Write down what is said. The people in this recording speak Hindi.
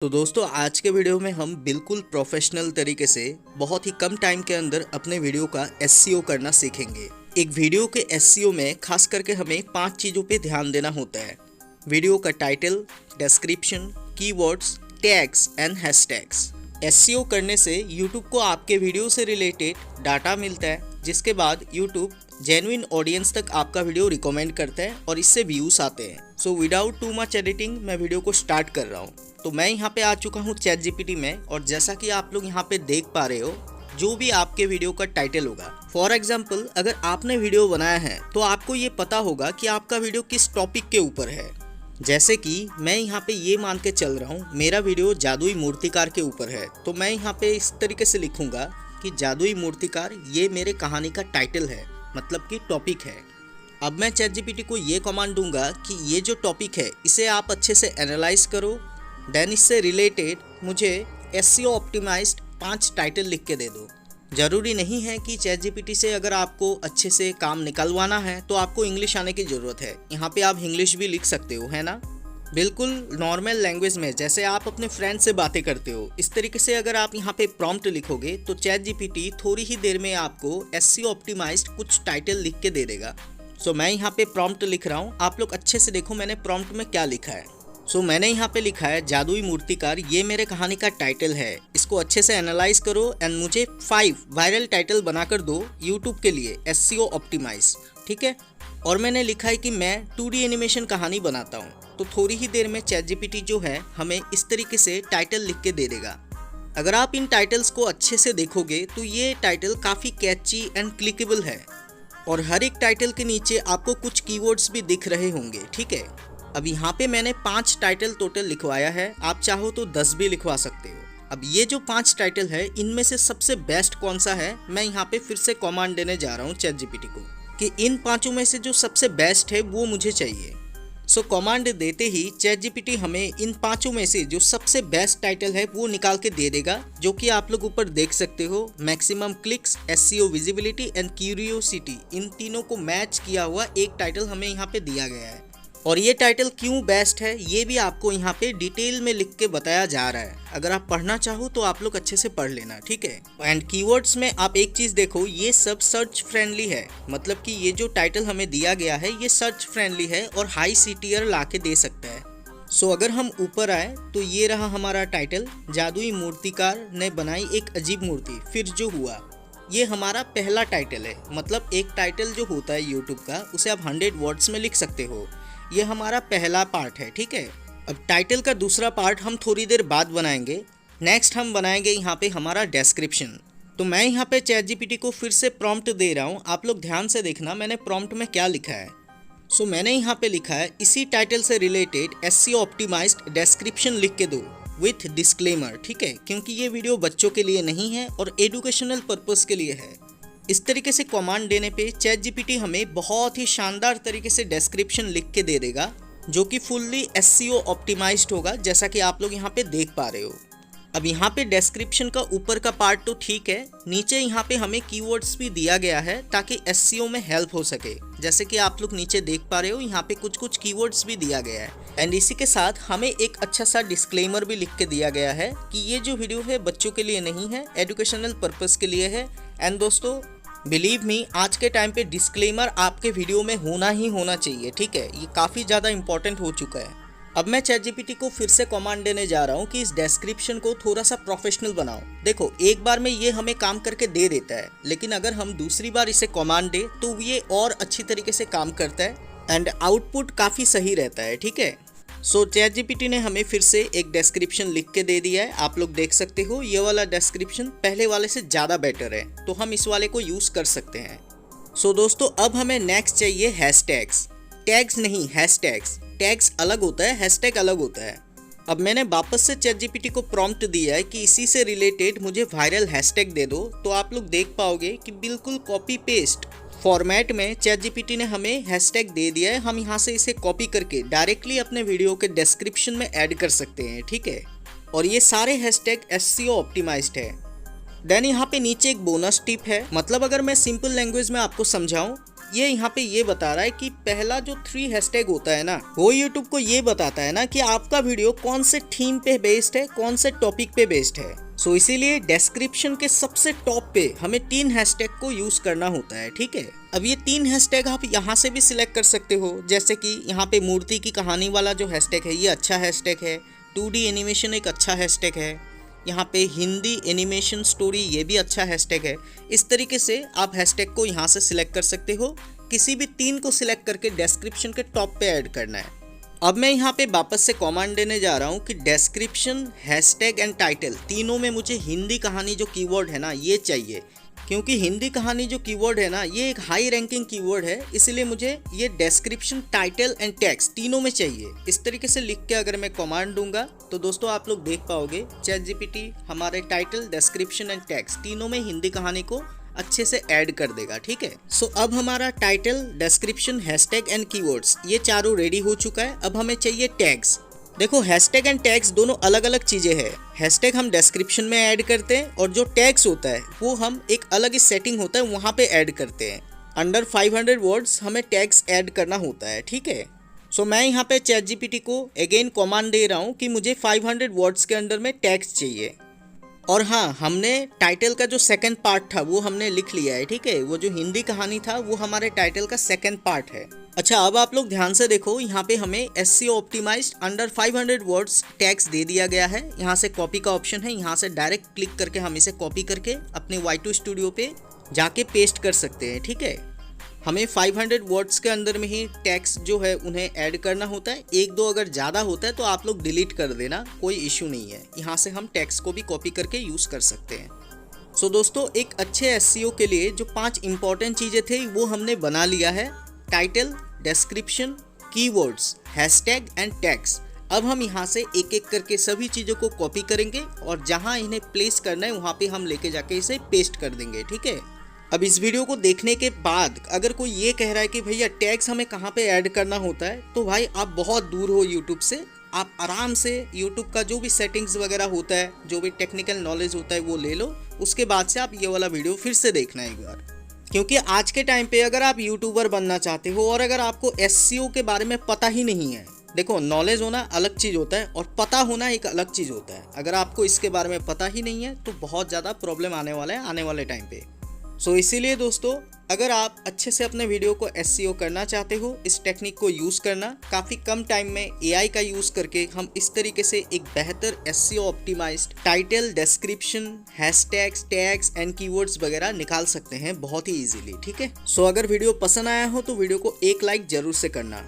तो दोस्तों आज के वीडियो में हम बिल्कुल प्रोफेशनल तरीके से बहुत ही कम टाइम के अंदर अपने वीडियो का एसईओ करना सीखेंगे। एक वीडियो के एसईओ में खास करके हमें 5 चीज़ों पे ध्यान देना होता है। वीडियो का title, description, keywords, tags and hashtags. SEO करने से यूट्यूब को आपके वीडियो से रिलेटेड डाटा मिलता है, जिसके बाद यूट्यूब जेन्युइन ऑडियंस तक आपका वीडियो रिकमेंड करता है और इससे व्यूज़ आते हैं। So without too much editing मैं वीडियो को स्टार्ट कर रहा हूँ। तो मैं यहाँ पे आ चुका हूँ चैट जीपीटी में, और जैसा कि आप लोग यहाँ पे देख पा रहे हो, जो भी आपके वीडियो का टाइटल होगा, फॉर एग्जाम्पल अगर आपने वीडियो बनाया है तो आपको ये पता होगा कि आपका वीडियो किस टॉपिक के ऊपर है। जैसे कि मैं यहाँ पे ये मान के चल रहा हूँ मेरा वीडियो जादुई मूर्तिकार के ऊपर है, तो मैं यहाँ पे इस तरीके से लिखूंगा कि जादुई मूर्तिकार ये मेरे कहानी का टाइटल है, मतलब कि टॉपिक है। अब मैं चैट जीपीटी को ये कमांड दूंगा कि ये जो टॉपिक है इसे आप अच्छे से एनालाइज करो, देन इससे रिलेटेड मुझे एसईओ ऑप्टिमाइज्ड 5 टाइटल लिख के दे दो। ज़रूरी नहीं है कि चैट जीपीटी से अगर आपको अच्छे से काम निकलवाना है तो आपको इंग्लिश आने की ज़रूरत है। यहाँ पे आप इंग्लिश भी लिख सकते हो, है ना। बिल्कुल नॉर्मल लैंग्वेज में जैसे आप अपने फ्रेंड से बातें करते हो, इस तरीके से अगर आप यहाँ पे प्रॉम्प्ट लिखोगे तो चैट जीपीटी थोड़ी ही देर में आपको एसईओ ऑप्टिमाइज्ड कुछ टाइटल लिख के दे देगा। सो मैं यहाँ पे प्रॉम्प्ट लिख रहा हूँ, आप लोग अच्छे से देखो मैंने प्रॉम्प्ट में क्या लिखा है। सो मैंने यहाँ पे लिखा है जादुई मूर्तिकार ये मेरे कहानी का टाइटल है, इसको अच्छे से एनालाइज करो एंड मुझे 5 वायरल टाइटल बनाकर दो यूट्यूब के लिए एसईओ ऑप्टिमाइज, ठीक है। और मैंने लिखा है कि मैं 2D एनिमेशन कहानी बनाता हूँ। तो थोड़ी ही देर में चैट जीपीटी जो है हमें इस तरीके से टाइटल लिख के दे देगा। अगर आप इन टाइटल्स को अच्छे से देखोगे तो ये टाइटल काफ़ी कैची एंड क्लिकेबल है, और हर एक टाइटल के नीचे आपको कुछ कीवर्ड्स भी दिख रहे होंगे, ठीक है। अब यहाँ पे मैंने 5 टाइटल टोटल लिखवाया है, आप चाहो तो 10 भी लिखवा सकते हो। अब ये जो 5 टाइटल है इनमें से सबसे बेस्ट कौन सा है, मैं यहाँ पे फिर से कमांड देने जा रहा हूँ चैट जीपीटी को कि इन 5 में से जो सबसे बेस्ट है वो मुझे चाहिए। सो कमांड देते ही चैट जीपीटी हमें इन 5 में से जो सबसे बेस्ट टाइटल है वो निकाल के दे देगा, जो कि आप लोग ऊपर देख सकते हो। Maximum clicks, SEO visibility and curiosity, इन तीनों को मैच किया हुआ एक टाइटल हमें यहाँ पे दिया गया है। और ये टाइटल क्यों बेस्ट है ये भी आपको यहाँ पे डिटेल में लिख के बताया जा रहा है। अगर आप पढ़ना चाहो तो आप लोग अच्छे से पढ़ लेना, ठीक है। एंड कीवर्ड्स में आप एक चीज़ देखो, ये सब सर्च फ्रेंडली है, मतलब कि ये जो टाइटल हमें दिया गया है ये सर्च फ्रेंडली है और हाई सीटीआर ला के दे सकता है। सो अगर हम ऊपर आए तो ये रहा हमारा टाइटल, जादुई मूर्तिकार ने बनाई एक अजीब मूर्ति, फिर जो हुआ। ये हमारा पहला टाइटल है, मतलब एक टाइटल जो होता है यूट्यूब का उसे आप 100 वर्ड्स में लिख सकते हो। ये हमारा पहला पार्ट है, ठीक है। अब टाइटल का दूसरा पार्ट हम थोड़ी देर बाद बनाएंगे। नेक्स्ट हम बनाएंगे यहाँ पे हमारा डिस्क्रिप्शन। तो मैं यहाँ पे चैट जीपीटी को फिर से प्रॉम्प्ट दे रहा हूँ, आप लोग ध्यान से देखना मैंने प्रॉम्प्ट में क्या लिखा है। सो मैंने यहाँ पे लिखा है इसी टाइटल से रिलेटेड एसईओ ऑप्टिमाइज्ड डिस्क्रिप्शन लिख के दो विथ डिस्क्लेमर, ठीक है, क्योंकि ये वीडियो बच्चों के लिए नहीं है और एजुकेशनल पर्पज़ के लिए है। इस तरीके से कमांड देने पे चैट जीपीटी हमें बहुत ही शानदार तरीके से डिस्क्रिप्शन लिख के दे देगा, जो कि फुल्ली एसईओ ऑप्टिमाइज्ड होगा, जैसा कि आप लोग यहाँ पे देख पा रहे हो। अब यहाँ पे डिस्क्रिप्शन का ऊपर का पार्ट तो ठीक है, नीचे यहाँ पे हमें कीवर्ड्स भी दिया गया है ताकि एसईओ में हेल्प हो सके। जैसे कि आप लोग नीचे देख पा रहे हो यहाँ पे कुछ कीवर्ड्स भी दिया गया है। एंड इसी के साथ हमें एक अच्छा सा डिस्क्लेमर भी लिख के दिया गया है कि ये जो वीडियो है बच्चों के लिए नहीं है, एजुकेशनल पर्पज़ के लिए है। एंड दोस्तों बिलीव मी, आज के टाइम पे डिस्क्लेमर आपके वीडियो में होना ही होना चाहिए, ठीक है। ये काफ़ी ज़्यादा इंपॉर्टेंट हो चुका है। अब मैं चैट जीपीटी को फिर से कमांड देने जा रहा हूँ कि इस डिस्क्रिप्शन को थोड़ा सा प्रोफेशनल बनाओ। देखो एक बार में ये हमें काम करके दे देता है, लेकिन अगर हम दूसरी बार इसे कमांड दे तो ये और अच्छी तरीके से काम करता है एंड आउटपुट काफ़ी सही रहता है, ठीक है। सो चैट जीपीटी ने हमें फिर से एक डिस्क्रिप्शन लिख के दे दिया है, आप लोग देख सकते हो। ये वाला डिस्क्रिप्शन पहले वाले से ज़्यादा बेटर है, तो हम इस वाले को यूज़ कर सकते हैं। सो दोस्तों अब हमें नेक्स्ट चाहिए हैशटैग्स। टैग्स नहीं, हैशटैग्स। टैग्स अलग होता है, हैशटैग अलग होता है। अब मैंने वापस से चैट जीपीटी को प्रॉम्प्ट दिया है कि इसी से रिलेटेड मुझे वायरल हैशटैग दे दो, तो आप लोग देख पाओगे कि बिल्कुल कॉपी पेस्ट फॉर्मेट में चैट जीपीटी ने हमें हैशटैग दे दिया है। हम यहाँ से इसे कॉपी करके डायरेक्टली अपने वीडियो के डिस्क्रिप्शन में ऐड कर सकते हैं, ठीक है। और ये सारे हैशटैग एसईओ ऑप्टिमाइज्ड है। देन यहाँ पे नीचे एक बोनस टिप है, मतलब अगर मैं सिंपल लैंग्वेज में आपको समझाऊं ये यहाँ पे ये बता रहा है कि पहला जो 3 हैशटैग होता है ना, वो यूट्यूब को ये बताता है ना कि आपका वीडियो कौन से थीम पे बेस्ड है, कौन से टॉपिक पे बेस्ड है। सो इसीलिए डिस्क्रिप्शन के सबसे टॉप पे हमें 3 हैशटैग को यूज करना होता है, ठीक है। अब ये 3 हैशटैग आप यहाँ से भी सिलेक्ट कर सकते हो, जैसे कि यहाँ पे मूर्ति की कहानी वाला जो हैशटैग है ये अच्छा हैशटैग है, 2D एनिमेशन एक अच्छा हैशटैग है, यहाँ पे हिंदी एनिमेशन स्टोरी ये भी अच्छा हैशटैग है। इस तरीके से आप हैशटैग को यहाँ से सिलेक्ट कर सकते हो, किसी भी 3 को सिलेक्ट करके डिस्क्रिप्शन के टॉप पे ऐड करना है। अब मैं यहाँ पे वापस से कमांड देने जा रहा हूँ कि डिस्क्रिप्शन, हैशटैग एंड टाइटल तीनों में मुझे हिंदी कहानी जो कीवर्ड है ना ये चाहिए, क्योंकि हिंदी कहानी जो कीवर्ड है ना ये एक हाई रैंकिंग कीवर्ड है, इसलिए मुझे ये डिस्क्रिप्शन, टाइटल एंड टेक्स्ट तीनों में चाहिए। इस तरीके से लिख के अगर मैं कमांड दूंगा तो दोस्तों आप लोग देख पाओगे ChatGPT हमारे टाइटल, डिस्क्रिप्शन एंड टेक्स्ट तीनों में हिंदी कहानी को अच्छे से ऐड कर देगा, ठीक है। सो अब हमारा title, description, hashtag and keywords ये चारों रेडी हो चुका है। अब हमें चाहिए टैग्स। देखो हैशटैग एंड टैग्स दोनों अलग अलग चीज़ें हैं। हैशटैग हम डिस्क्रिप्शन में ऐड करते हैं और जो टैग्स होता है वो हम एक अलग ही सेटिंग होता है वहाँ पे ऐड करते हैं। अंडर 500 वर्ड्स हमें टैग्स ऐड करना होता है, ठीक है। सो मैं यहाँ पे ChatGPT को अगेन कमांड दे रहा हूँ कि मुझे 500 वर्ड्स के अंदर में टैग्स चाहिए। और हाँ, हमने टाइटल का जो सेकंड पार्ट था वो हमने लिख लिया है, ठीक है। वो जो हिंदी कहानी था वो हमारे टाइटल का सेकंड पार्ट है। अच्छा, अब आप लोग ध्यान से देखो, यहाँ पे हमें SEO optimised under 500 words tags दे दिया गया है। यहाँ से कॉपी का ऑप्शन है, यहाँ से डायरेक्ट क्लिक करके हम इसे कॉपी करके अपने Y2 स्टूडियो पे जाके पेस्ट कर सकते हैं, ठीक है। हमें 500 वर्ड्स के अंदर में ही टैग्स जो है उन्हें ऐड करना होता है। 1-2 अगर ज़्यादा होता है तो आप लोग डिलीट कर देना, कोई इशू नहीं है। यहाँ से हम टैग्स को भी कॉपी करके यूज़ कर सकते हैं। सो दोस्तों, एक अच्छे SEO के लिए जो 5 इंपॉर्टेंट चीज़ें थे वो हमने बना लिया है। Title, description, keywords, hashtag and tags. अब हम यहाँ से एक एक करके सभी चीज़ों को कॉपी करेंगे और जहाँ इन्हें प्लेस करना है वहाँ पे हम लेके जाके इसे पेस्ट कर देंगे, ठीक है। अब इस वीडियो को देखने के बाद अगर कोई ये कह रहा है कि भैया टैग्स हमें कहाँ पे ऐड करना होता है, तो भाई आप बहुत दूर हो यूट्यूब से। आप आराम से यूट्यूब का जो भी सेटिंग्स वगैरह होता है, जो भी टेक्निकल नॉलेज होता है वो ले लो, उसके बाद से आप ये वाला वीडियो फिर से देखना एक बार। क्योंकि आज के टाइम पे अगर आप यूट्यूबर बनना चाहते हो और अगर आपको SEO के बारे में पता ही नहीं है, देखो नॉलेज होना अलग चीज़ होता है और पता होना एक अलग चीज़ होता है। अगर आपको इसके बारे में पता ही नहीं है तो बहुत ज़्यादा प्रॉब्लम आने वाला है आने वाले टाइम पे। सो इसीलिए दोस्तों, अगर आप अच्छे से अपने वीडियो को SEO करना चाहते हो, इस टेक्निक को यूज़ करना। काफ़ी कम टाइम में AI का यूज़ करके हम इस तरीके से एक बेहतर SEO optimised title, description, hashtags, tags and keywords वगैरह निकाल सकते हैं बहुत ही ईजिली, ठीक है। सो अगर वीडियो पसंद आया हो तो वीडियो को एक लाइक जरूर से करना।